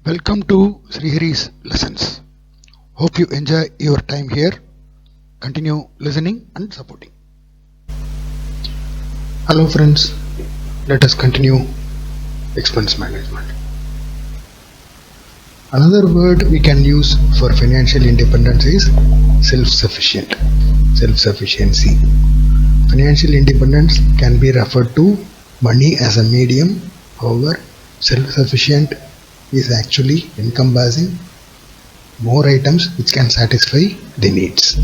Welcome to Srihari's lessons. Hope you enjoy your time here. Continue listening and supporting. Hello friends, let us continue expense management. Another word we can use for financial independence is self-sufficient, self-sufficiency. Financial independence can be referred to money as a medium. However, self-sufficient is actually encompassing more items which can satisfy the needs.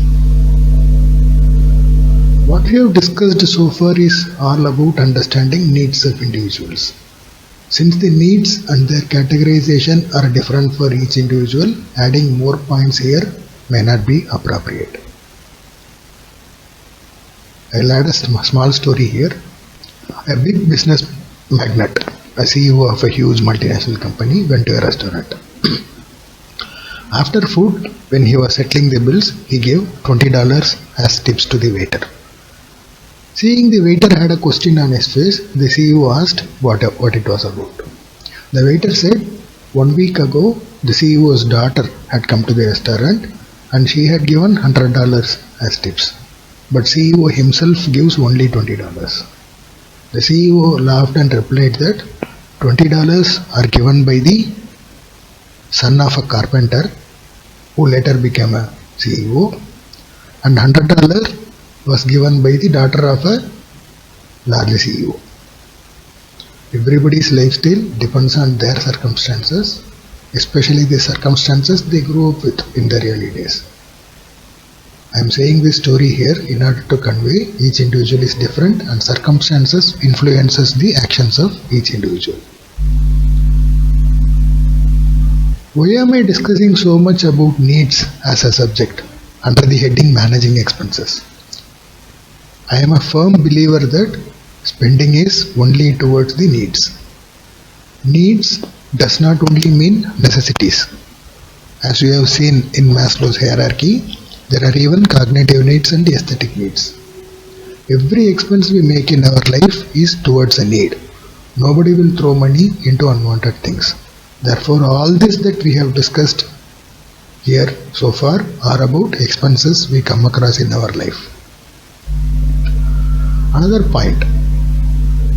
What we have discussed so far is all about understanding needs of individuals. Since the needs and their categorization are different for each individual, adding more points here may not be appropriate. I'll add a small story here. A big business magnate, a CEO of a huge multinational company, went to a restaurant. After food, when he was settling the bills, he gave $20 as tips to the waiter. Seeing the waiter had a question on his face, the CEO asked what it was about. The waiter said, 1 week ago, the CEO's daughter had come to the restaurant and she had given $100 as tips. But CEO himself gives only $20. The CEO laughed and replied that $20 are given by the son of a carpenter who later became a CEO, and $100 was given by the daughter of a large CEO. Everybody's lifestyle depends on their circumstances, especially the circumstances they grew up with in their early days. I am saying this story here in order to convey each individual is different and circumstances influences the actions of each individual. Why am I discussing so much about needs as a subject under the heading managing expenses? I am a firm believer that spending is only towards the needs. Needs does not only mean necessities. As we have seen in Maslow's hierarchy, there are even cognitive needs and aesthetic needs. Every expense we make in our life is towards a need. Nobody will throw money into unwanted things. Therefore, all this that we have discussed here so far are about expenses we come across in our life. Another point,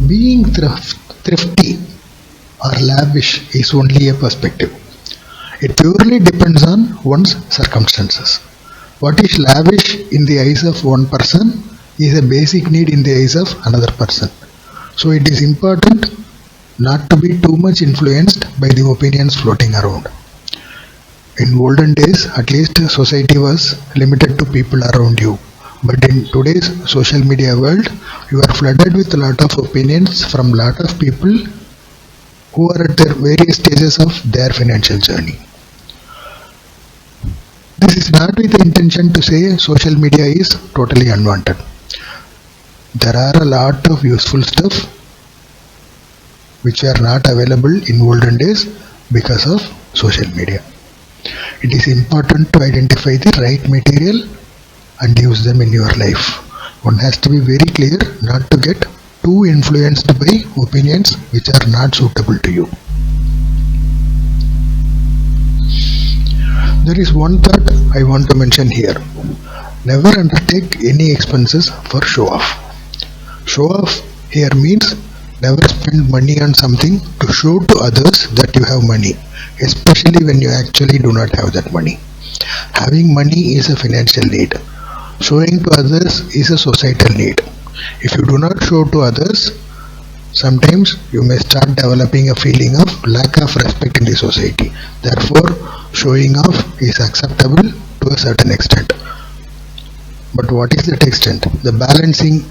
being thrifty or lavish is only a perspective. It purely depends on one's circumstances. What is lavish in the eyes of one person is a basic need in the eyes of another person. So it is important not to be too much influenced by the opinions floating around. In olden days, at least society was limited to people around you. But in today's social media world, you are flooded with a lot of opinions from a lot of people who are at their various stages of their financial journey. This is not with the intention to say social media is totally unwanted. There are a lot of useful stuff which are not available in olden days because of social media. It is important to identify the right material and use them in your life. One has to be very clear not to get too influenced by opinions which are not suitable to you. There is one thought I want to mention here. Never undertake any expenses for show off. Show off here means never spend money on something to show to others that you have money, especially when you actually do not have that money. Having money is a financial need. Showing to others is a societal need. If you do not show to others, sometimes you may start developing a feeling of lack of respect in the society. Therefore, showing off is acceptable to a certain extent. But what is that extent? The balancing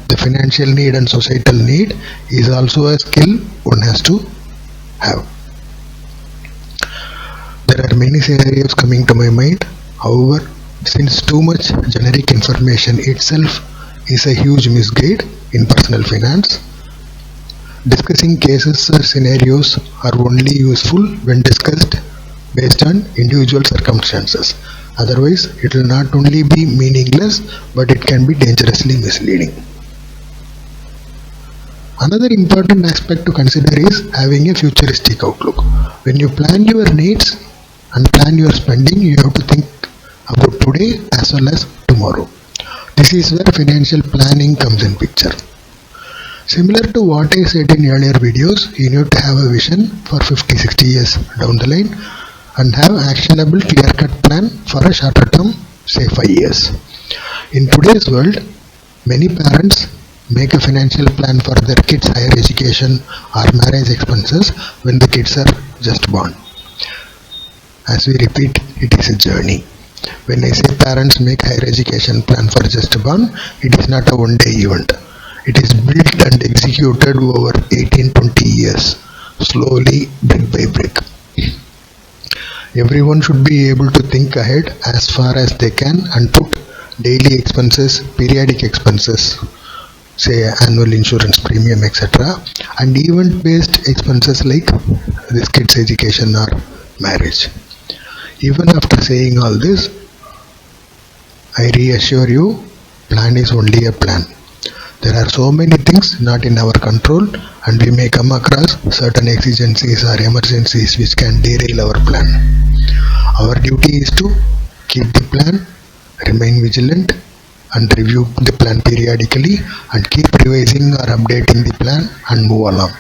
the financial need and societal need is also a skill one has to have. There are many scenarios coming to my mind. However, since too much generic information itself is a huge misguide in personal finance, discussing cases or scenarios are only useful when discussed based on individual circumstances. Otherwise, it will not only be meaningless, but it can be dangerously misleading. Another important aspect to consider is having a futuristic outlook. When you plan your needs and plan your spending, you have to think about today as well as tomorrow. This is where financial planning comes in picture. Similar to what I said in earlier videos, you need to have a vision for 50-60 years down the line and have actionable clear-cut plan for a shorter term, say 5 years. In today's world, many parents make a financial plan for their kids' higher education or marriage expenses when the kids are just born. As we repeat, it is a journey. When I say parents make higher education plan for just born, it is not a one-day event. It is built and executed over 18-20 years, slowly, brick by brick. Everyone should be able to think ahead as far as they can and put daily expenses, periodic expenses, say annual insurance premium, etc., and event-based expenses like this kid's education or marriage. Even after saying all this, I reassure you, plan is only a plan. There are so many things not in our control, and we may come across certain exigencies or emergencies which can derail our plan. Our duty is to keep the plan, remain vigilant, and review the plan periodically, and keep revising or updating the plan and move along.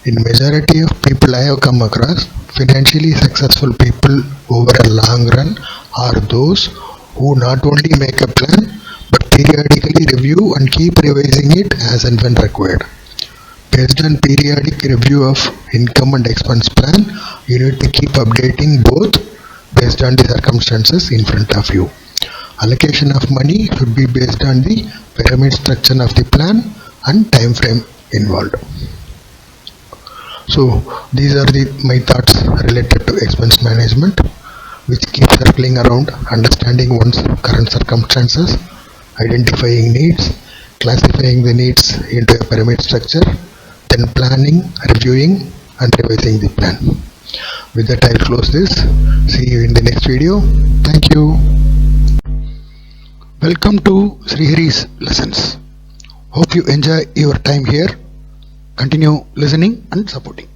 In majority of people I have come across, financially successful people over a long run are those who not only make a plan but periodically review and keep revising it as and when required. Based on periodic review of income and expense plan, you need to keep updating both based on the circumstances in front of you. Allocation of money should be based on the pyramid structure of the plan and time frame involved. So these are my thoughts related to expense management, which keep circling around understanding one's current circumstances, identifying needs, classifying the needs into a pyramid structure, then planning, reviewing, and revising the plan. With that, I'll close this. See you in the next video. Thank you. Welcome to Srihari's lessons. Hope you enjoy your time here. Continue listening and supporting.